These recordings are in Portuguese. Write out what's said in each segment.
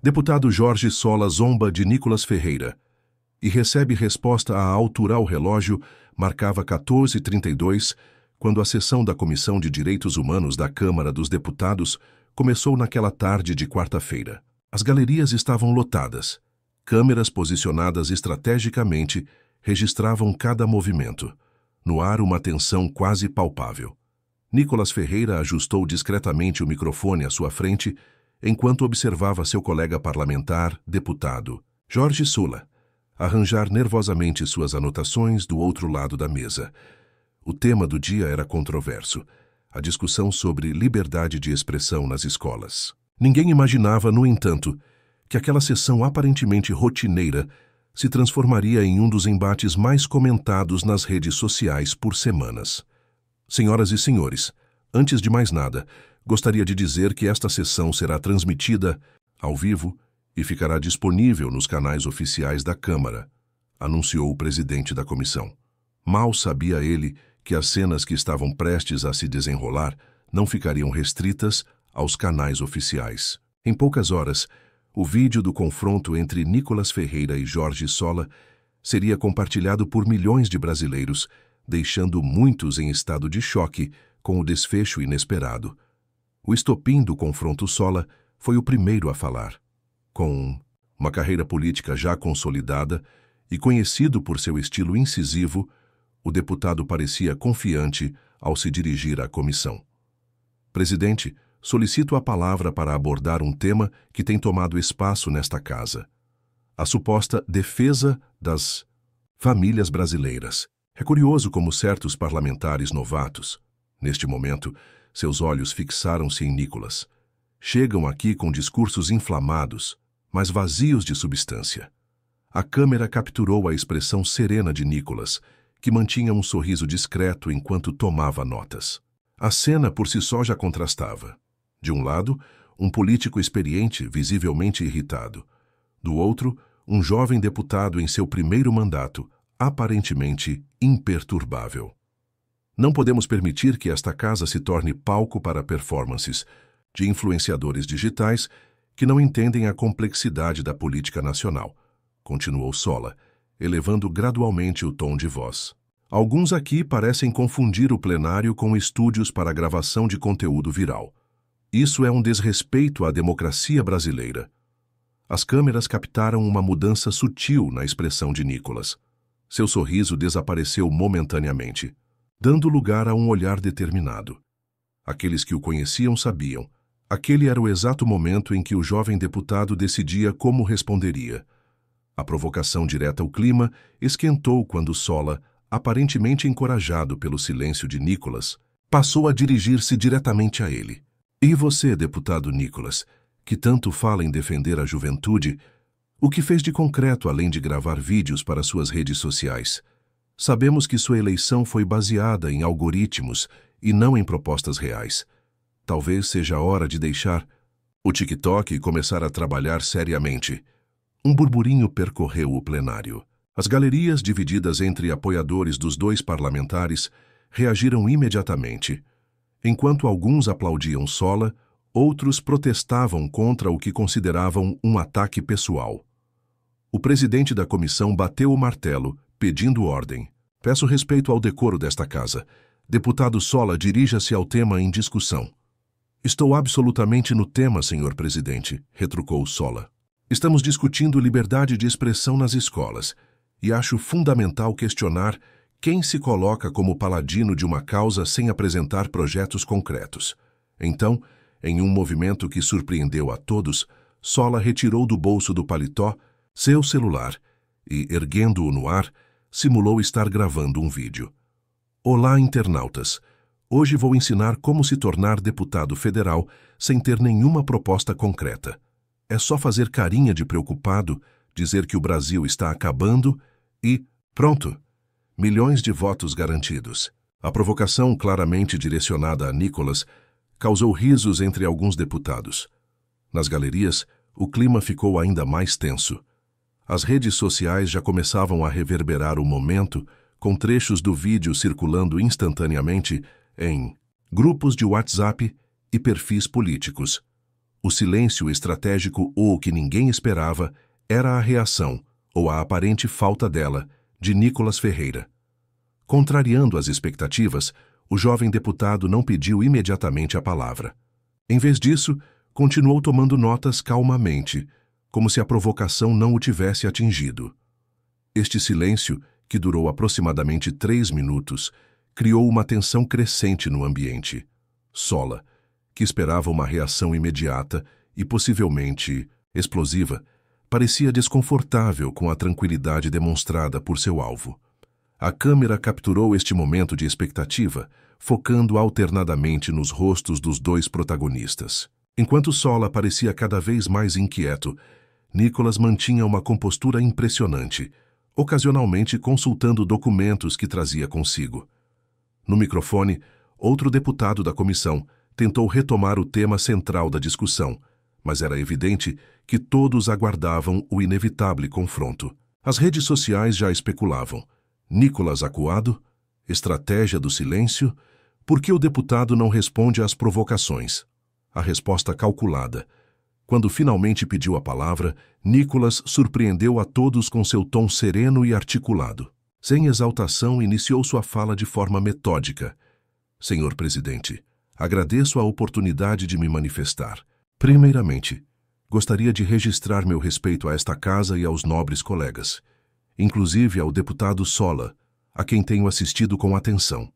Deputado Jorge Sola zomba de Nicolas Ferreira e recebe resposta à altura ao relógio, marcava 14h32, quando a sessão da Comissão de Direitos Humanos da Câmara dos Deputados começou naquela tarde de quarta-feira. As galerias estavam lotadas. Câmeras posicionadas estrategicamente registravam cada movimento. No ar, uma tensão quase palpável. Nicolas Ferreira ajustou discretamente o microfone à sua frente enquanto observava seu colega parlamentar, deputado Jorge Sola, arranjar nervosamente suas anotações do outro lado da mesa. O tema do dia era controverso: a discussão sobre liberdade de expressão nas escolas. Ninguém imaginava, no entanto, que aquela sessão aparentemente rotineira se transformaria em um dos embates mais comentados nas redes sociais por semanas. Senhoras e senhores, antes de mais nada, gostaria de dizer que esta sessão será transmitida ao vivo e ficará disponível nos canais oficiais da Câmara, anunciou o presidente da comissão. Mal sabia ele que as cenas que estavam prestes a se desenrolar não ficariam restritas aos canais oficiais. Em poucas horas, o vídeo do confronto entre Nicolas Ferreira e Jorge Sola seria compartilhado por milhões de brasileiros, deixando muitos em estado de choque com o desfecho inesperado. O estopim do confronto Sola foi o primeiro a falar. Com uma carreira política já consolidada e conhecido por seu estilo incisivo, o deputado parecia confiante ao se dirigir à comissão. Presidente, solicito a palavra para abordar um tema que tem tomado espaço nesta casa: a suposta defesa das famílias brasileiras. É curioso como certos parlamentares novatos, neste momento, seus olhos fixaram-se em Nicolas. Chegam aqui com discursos inflamados, mas vazios de substância. A câmera capturou a expressão serena de Nicolas, que mantinha um sorriso discreto enquanto tomava notas. A cena por si só já contrastava. De um lado, um político experiente, visivelmente irritado. Do outro, um jovem deputado em seu primeiro mandato, aparentemente imperturbável. Não podemos permitir que esta casa se torne palco para performances de influenciadores digitais que não entendem a complexidade da política nacional, continuou Sola, elevando gradualmente o tom de voz. Alguns aqui parecem confundir o plenário com estúdios para gravação de conteúdo viral. Isso é um desrespeito à democracia brasileira. As câmeras captaram uma mudança sutil na expressão de Nicolas. Seu sorriso desapareceu momentaneamente, dando lugar a um olhar determinado. Aqueles que o conheciam sabiam. Aquele era o exato momento em que o jovem deputado decidia como responderia. A provocação direta ao clima esquentou quando Sola, aparentemente encorajado pelo silêncio de Nicolas, passou a dirigir-se diretamente a ele. E você, deputado Nicolas, que tanto fala em defender a juventude, o que fez de concreto além de gravar vídeos para suas redes sociais? Sabemos que sua eleição foi baseada em algoritmos e não em propostas reais. Talvez seja a hora de deixar o TikTok e começar a trabalhar seriamente. Um burburinho percorreu o plenário. As galerias, divididas entre apoiadores dos dois parlamentares, reagiram imediatamente. Enquanto alguns aplaudiam Sola, outros protestavam contra o que consideravam um ataque pessoal. O presidente da comissão bateu o martelo, pedindo ordem. Peço respeito ao decoro desta casa. Deputado Sola, dirija-se ao tema em discussão. Estou absolutamente no tema, senhor presidente, retrucou Sola. Estamos discutindo liberdade de expressão nas escolas, e acho fundamental questionar quem se coloca como paladino de uma causa sem apresentar projetos concretos. Então, em um movimento que surpreendeu a todos, Sola retirou do bolso do paletó seu celular e, erguendo-o no ar, simulou estar gravando um vídeo. Olá, internautas! Hoje vou ensinar como se tornar deputado federal sem ter nenhuma proposta concreta. É só fazer carinha de preocupado, dizer que o Brasil está acabando e, pronto, milhões de votos garantidos. A provocação, claramente direcionada a Nicolas, causou risos entre alguns deputados. Nas galerias, o clima ficou ainda mais tenso. As redes sociais já começavam a reverberar o momento, com trechos do vídeo circulando instantaneamente em grupos de WhatsApp e perfis políticos. O silêncio estratégico ou o que ninguém esperava era a reação, ou a aparente falta dela, de Nicolas Ferreira. Contrariando as expectativas, o jovem deputado não pediu imediatamente a palavra. Em vez disso, continuou tomando notas calmamente, como se a provocação não o tivesse atingido. Este silêncio, que durou aproximadamente 3 minutos, criou uma tensão crescente no ambiente. Sola, que esperava uma reação imediata e possivelmente explosiva, parecia desconfortável com a tranquilidade demonstrada por seu alvo. A câmera capturou este momento de expectativa, focando alternadamente nos rostos dos dois protagonistas. Enquanto Sola parecia cada vez mais inquieto, Nicolas mantinha uma compostura impressionante, ocasionalmente consultando documentos que trazia consigo. No microfone, outro deputado da comissão tentou retomar o tema central da discussão, mas era evidente que todos aguardavam o inevitável confronto. As redes sociais já especulavam. Nicolas acuado? Estratégia do silêncio? Por que o deputado não responde às provocações? A resposta calculada. Quando finalmente pediu a palavra, Nicolas surpreendeu a todos com seu tom sereno e articulado. Sem exaltação, iniciou sua fala de forma metódica. Senhor presidente, agradeço a oportunidade de me manifestar. Primeiramente, gostaria de registrar meu respeito a esta casa e aos nobres colegas, inclusive ao deputado Sola, a quem tenho assistido com atenção.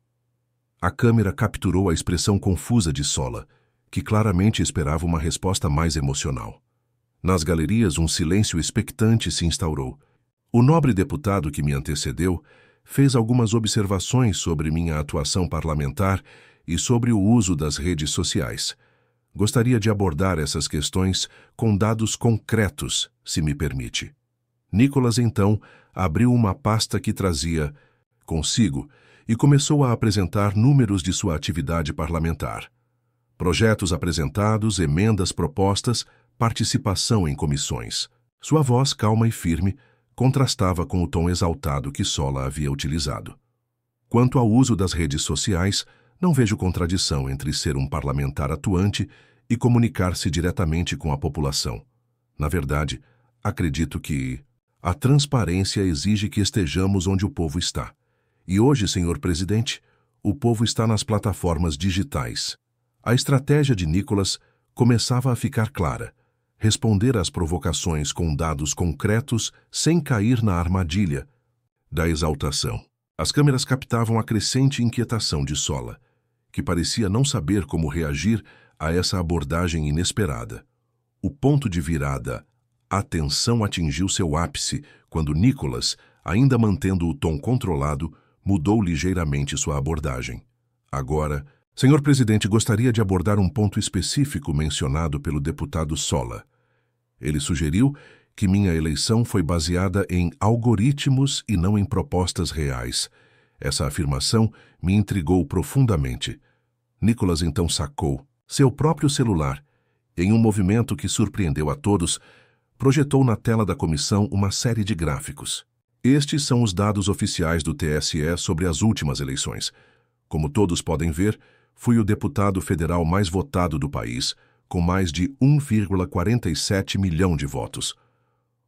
A câmera capturou a expressão confusa de Sola, que claramente esperava uma resposta mais emocional. Nas galerias, um silêncio expectante se instaurou. O nobre deputado que me antecedeu fez algumas observações sobre minha atuação parlamentar e sobre o uso das redes sociais. Gostaria de abordar essas questões com dados concretos, se me permite. Nicolas, então, abriu uma pasta que trazia consigo e começou a apresentar números de sua atividade parlamentar. Projetos apresentados, emendas propostas, participação em comissões. Sua voz, calma e firme, contrastava com o tom exaltado que Sola havia utilizado. Quanto ao uso das redes sociais, não vejo contradição entre ser um parlamentar atuante e comunicar-se diretamente com a população. Na verdade, acredito que a transparência exige que estejamos onde o povo está. E hoje, senhor presidente, o povo está nas plataformas digitais. A estratégia de Nicolas começava a ficar clara. Responder às provocações com dados concretos sem cair na armadilha da exaltação. As câmeras captavam a crescente inquietação de Sola, que parecia não saber como reagir a essa abordagem inesperada. O ponto de virada, a tensão atingiu seu ápice quando Nicolas, ainda mantendo o tom controlado, mudou ligeiramente sua abordagem. Agora, senhor presidente, gostaria de abordar um ponto específico mencionado pelo deputado Sola. Ele sugeriu que minha eleição foi baseada em algoritmos e não em propostas reais. Essa afirmação me intrigou profundamente. Nicolas então sacou seu próprio celular. Em um movimento que surpreendeu a todos, projetou na tela da comissão uma série de gráficos. Estes são os dados oficiais do TSE sobre as últimas eleições. Como todos podem ver, fui o deputado federal mais votado do país, com mais de 1,47 milhão de votos.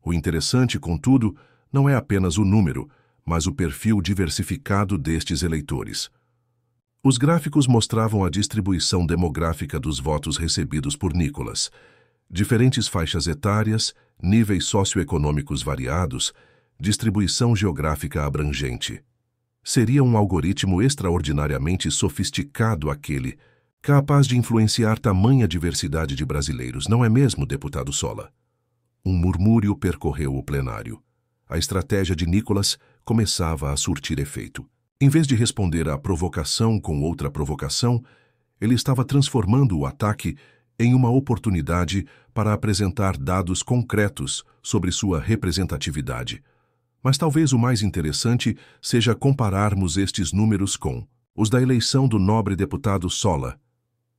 O interessante, contudo, não é apenas o número, mas o perfil diversificado destes eleitores. Os gráficos mostravam a distribuição demográfica dos votos recebidos por Nicolas. Diferentes faixas etárias, níveis socioeconômicos variados, distribuição geográfica abrangente. Seria um algoritmo extraordinariamente sofisticado aquele, capaz de influenciar tamanha diversidade de brasileiros, não é mesmo, deputado Sola? Um murmúrio percorreu o plenário. A estratégia de Nicolas começava a surtir efeito. Em vez de responder à provocação com outra provocação, ele estava transformando o ataque em uma oportunidade para apresentar dados concretos sobre sua representatividade. Mas talvez o mais interessante seja compararmos estes números com os da eleição do nobre deputado Sola.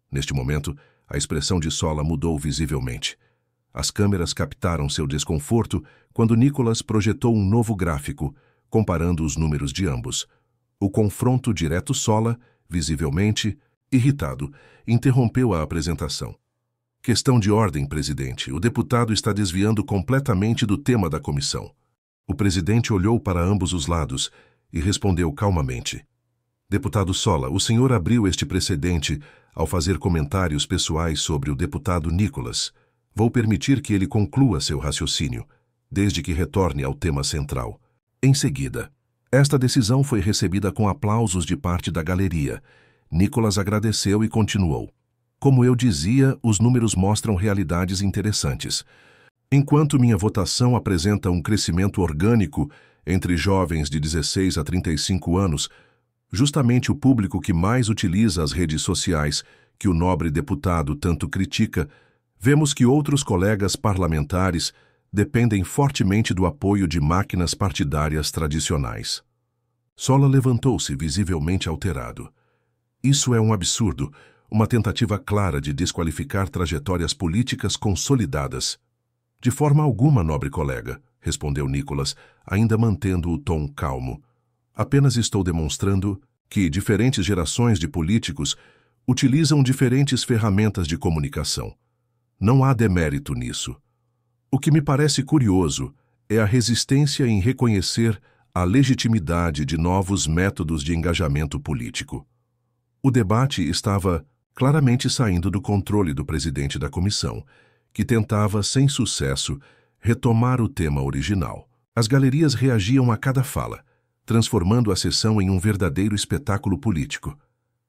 Neste momento, a expressão de Sola mudou visivelmente. As câmeras captaram seu desconforto quando Nicolas projetou um novo gráfico, comparando os números de ambos. O confronto direto Sola, visivelmente irritado, interrompeu a apresentação. Questão de ordem, presidente. O deputado está desviando completamente do tema da comissão. O presidente olhou para ambos os lados e respondeu calmamente. Deputado Sola, o senhor abriu este precedente ao fazer comentários pessoais sobre o deputado Nicolas. Vou permitir que ele conclua seu raciocínio, desde que retorne ao tema central. Em seguida, esta decisão foi recebida com aplausos de parte da galeria. Nicolas agradeceu e continuou. Como eu dizia, os números mostram realidades interessantes. Enquanto minha votação apresenta um crescimento orgânico entre jovens de 16 a 35 anos, justamente o público que mais utiliza as redes sociais, que o nobre deputado tanto critica, vemos que outros colegas parlamentares dependem fortemente do apoio de máquinas partidárias tradicionais. Sola levantou-se, visivelmente alterado. Isso é um absurdo, uma tentativa clara de desqualificar trajetórias políticas consolidadas. De forma alguma, nobre colega, respondeu Nicolas, ainda mantendo o tom calmo. Apenas estou demonstrando que diferentes gerações de políticos utilizam diferentes ferramentas de comunicação. Não há demérito nisso. O que me parece curioso é a resistência em reconhecer a legitimidade de novos métodos de engajamento político. O debate estava claramente saindo do controle do presidente da comissão, que tentava, sem sucesso, retomar o tema original. As galerias reagiam a cada fala, transformando a sessão em um verdadeiro espetáculo político.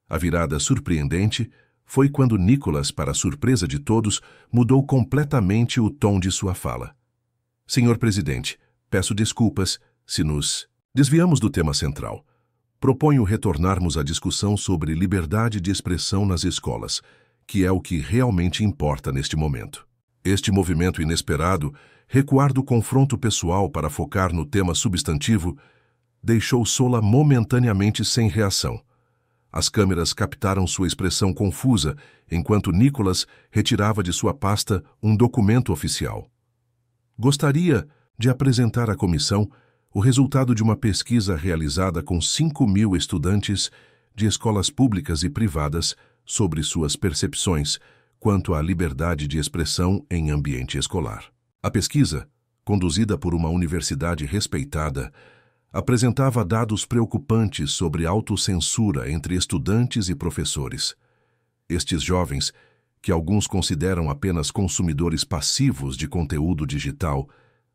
A virada surpreendente foi quando Nicolas, para a surpresa de todos, mudou completamente o tom de sua fala. Senhor presidente, peço desculpas se nos desviamos do tema central. Proponho retornarmos à discussão sobre liberdade de expressão nas escolas, que é o que realmente importa neste momento. Este movimento inesperado, recuar do confronto pessoal para focar no tema substantivo, deixou Sola momentaneamente sem reação. As câmeras captaram sua expressão confusa, enquanto Nicolas retirava de sua pasta um documento oficial. Gostaria de apresentar à comissão o resultado de uma pesquisa realizada com 5.000 estudantes de escolas públicas e privadas sobre suas percepções quanto à liberdade de expressão em ambiente escolar. A pesquisa, conduzida por uma universidade respeitada, apresentava dados preocupantes sobre autocensura entre estudantes e professores. Estes jovens, que alguns consideram apenas consumidores passivos de conteúdo digital,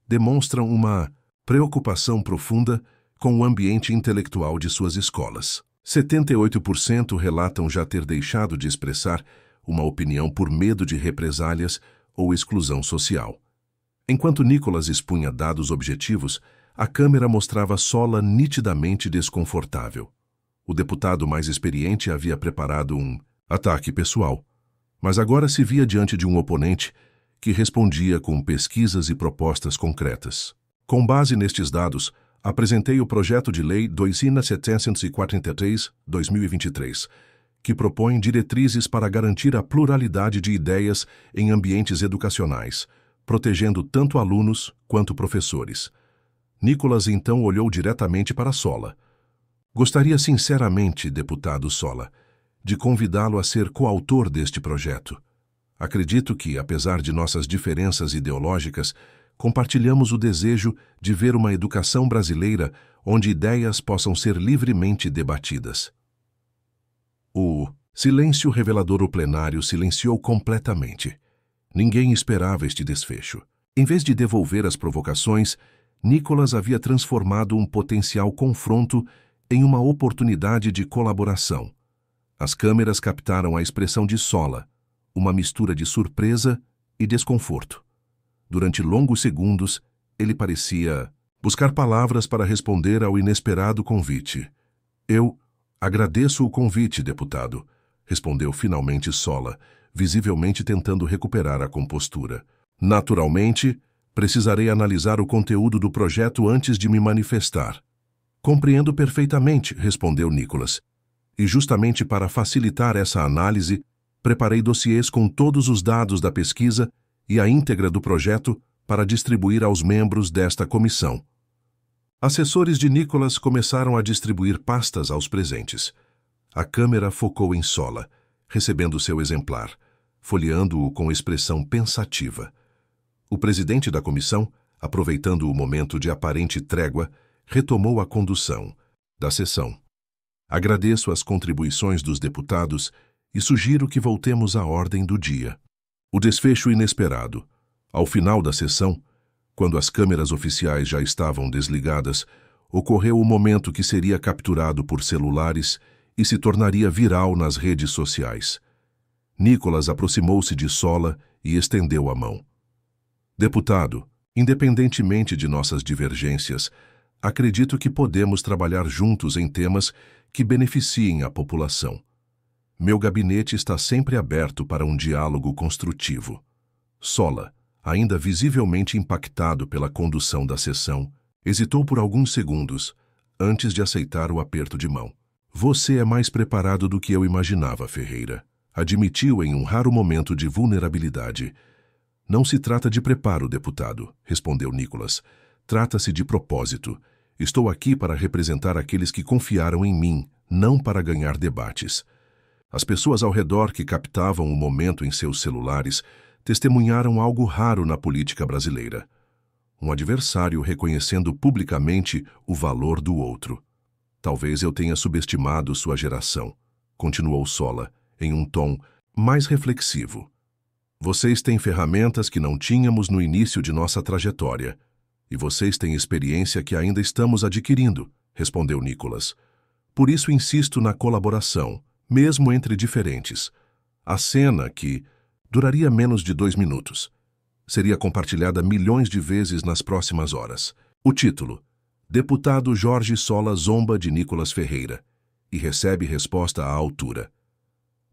demonstram uma preocupação profunda com o ambiente intelectual de suas escolas. 78% relatam já ter deixado de expressar uma opinião por medo de represálias ou exclusão social. Enquanto Nicolas expunha dados objetivos, a câmera mostrava Sola nitidamente desconfortável. O deputado mais experiente havia preparado um ataque pessoal, mas agora se via diante de um oponente que respondia com pesquisas e propostas concretas. Com base nestes dados, apresentei o projeto de lei 2743/2023, que propõe diretrizes para garantir a pluralidade de ideias em ambientes educacionais, protegendo tanto alunos quanto professores. Nicolas então olhou diretamente para Sola. Gostaria sinceramente, deputado Sola, de convidá-lo a ser coautor deste projeto. Acredito que, apesar de nossas diferenças ideológicas, compartilhamos o desejo de ver uma educação brasileira onde ideias possam ser livremente debatidas. O silêncio revelador. O plenário silenciou completamente. Ninguém esperava este desfecho. Em vez de devolver as provocações, Nicolas havia transformado um potencial confronto em uma oportunidade de colaboração. As câmeras captaram a expressão de Sola, uma mistura de surpresa e desconforto. Durante longos segundos, ele parecia buscar palavras para responder ao inesperado convite. Eu agradeço o convite, deputado, respondeu finalmente Sola, visivelmente tentando recuperar a compostura. Naturalmente, precisarei analisar o conteúdo do projeto antes de me manifestar. Compreendo perfeitamente, respondeu Nicolas. E justamente para facilitar essa análise, preparei dossiês com todos os dados da pesquisa e a íntegra do projeto para distribuir aos membros desta comissão. Assessores de Nicolas começaram a distribuir pastas aos presentes. A câmera focou em Sola, recebendo seu exemplar. folheando-o com expressão pensativa. O presidente da comissão, aproveitando o momento de aparente trégua, retomou a condução da sessão. Agradeço as contribuições dos deputados e sugiro que voltemos à ordem do dia. O desfecho inesperado. Ao final da sessão, quando as câmeras oficiais já estavam desligadas, ocorreu o momento que seria capturado por celulares e se tornaria viral nas redes sociais. Nicolas aproximou-se de Sola e estendeu a mão. Deputado, independentemente de nossas divergências, acredito que podemos trabalhar juntos em temas que beneficiem a população. Meu gabinete está sempre aberto para um diálogo construtivo. Sola, ainda visivelmente impactado pela condução da sessão, hesitou por alguns segundos antes de aceitar o aperto de mão. Você é mais preparado do que eu imaginava, Ferreira. Admitiu em um raro momento de vulnerabilidade. Não se trata de preparo, deputado, respondeu Nicolas. Trata-se de propósito. Estou aqui para representar aqueles que confiaram em mim, não para ganhar debates. As pessoas ao redor que captavam o momento em seus celulares testemunharam algo raro na política brasileira. Um adversário reconhecendo publicamente o valor do outro. Talvez eu tenha subestimado sua geração, continuou Sola, em um tom mais reflexivo. Vocês têm ferramentas que não tínhamos no início de nossa trajetória. E vocês têm experiência que ainda estamos adquirindo, respondeu Nicolas. Por isso insisto na colaboração, mesmo entre diferentes. A cena, que duraria menos de 2 minutos, seria compartilhada milhões de vezes nas próximas horas. O título: Deputado Jorge Sola zomba de Nicolas Ferreira e recebe resposta à altura.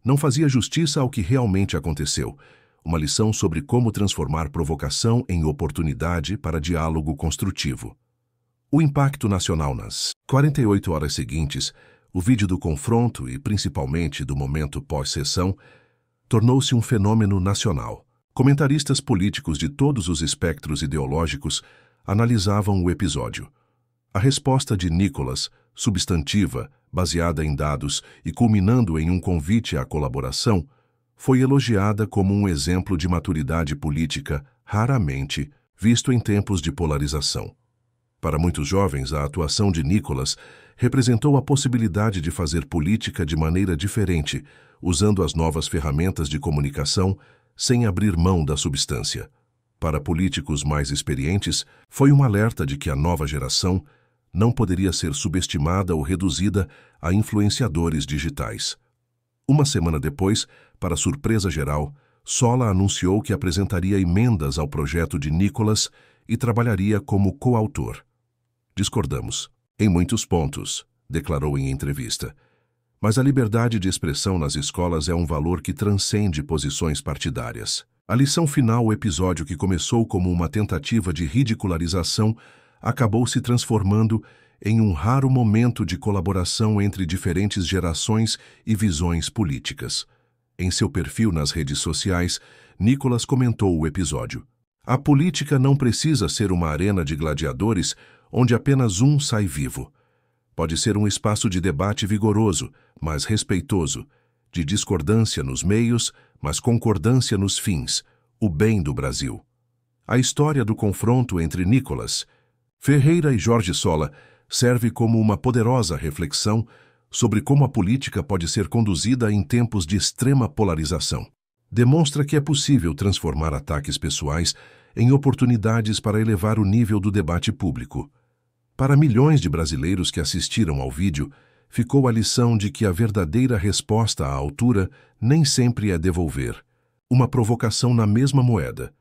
Não fazia justiça ao que realmente aconteceu. Uma lição sobre como transformar provocação em oportunidade para diálogo construtivo. O impacto nacional nas 48 horas seguintes, o vídeo do confronto e principalmente do momento pós-sessão, tornou-se um fenômeno nacional. Comentaristas políticos de todos os espectros ideológicos analisavam o episódio. A resposta de Nicolas, substantiva, baseada em dados e culminando em um convite à colaboração, foi elogiada como um exemplo de maturidade política raramente visto em tempos de polarização. Para muitos jovens, a atuação de Nicolas representou a possibilidade de fazer política de maneira diferente, usando as novas ferramentas de comunicação sem abrir mão da substância. Para políticos mais experientes, foi um alerta de que a nova geração não poderia ser subestimada ou reduzida a influenciadores digitais. Uma semana depois, para surpresa geral, Sola anunciou que apresentaria emendas ao projeto de Nicolas e trabalharia como coautor. Discordamos, em muitos pontos, declarou em entrevista. Mas a liberdade de expressão nas escolas é um valor que transcende posições partidárias. A lição final, o episódio que começou como uma tentativa de ridicularização, acabou se transformando em um raro momento de colaboração entre diferentes gerações e visões políticas. Em seu perfil nas redes sociais, Nicolas comentou o episódio. A política não precisa ser uma arena de gladiadores onde apenas um sai vivo. Pode ser um espaço de debate vigoroso, mas respeitoso, de discordância nos meios, mas concordância nos fins, o bem do Brasil. A história do confronto entre Nicolas Ferreira e Jorge Sola serve como uma poderosa reflexão sobre como a política pode ser conduzida em tempos de extrema polarização. Demonstra que é possível transformar ataques pessoais em oportunidades para elevar o nível do debate público. Para milhões de brasileiros que assistiram ao vídeo, ficou a lição de que a verdadeira resposta à altura nem sempre é devolver uma provocação na mesma moeda.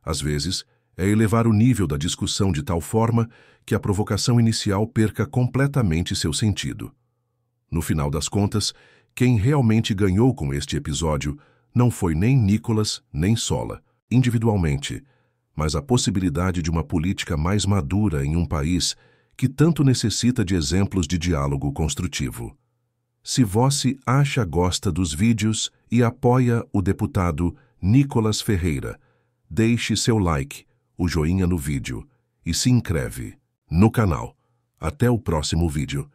Às vezes, é elevar o nível da discussão de tal forma que a provocação inicial perca completamente seu sentido. No final das contas, quem realmente ganhou com este episódio não foi nem Nicolas nem Sola, individualmente, mas a possibilidade de uma política mais madura em um país que tanto necessita de exemplos de diálogo construtivo. Se você gosta dos vídeos e apoia o deputado Nicolas Ferreira, deixe seu like, o joinha no vídeo e se inscreve no canal. Até o próximo vídeo.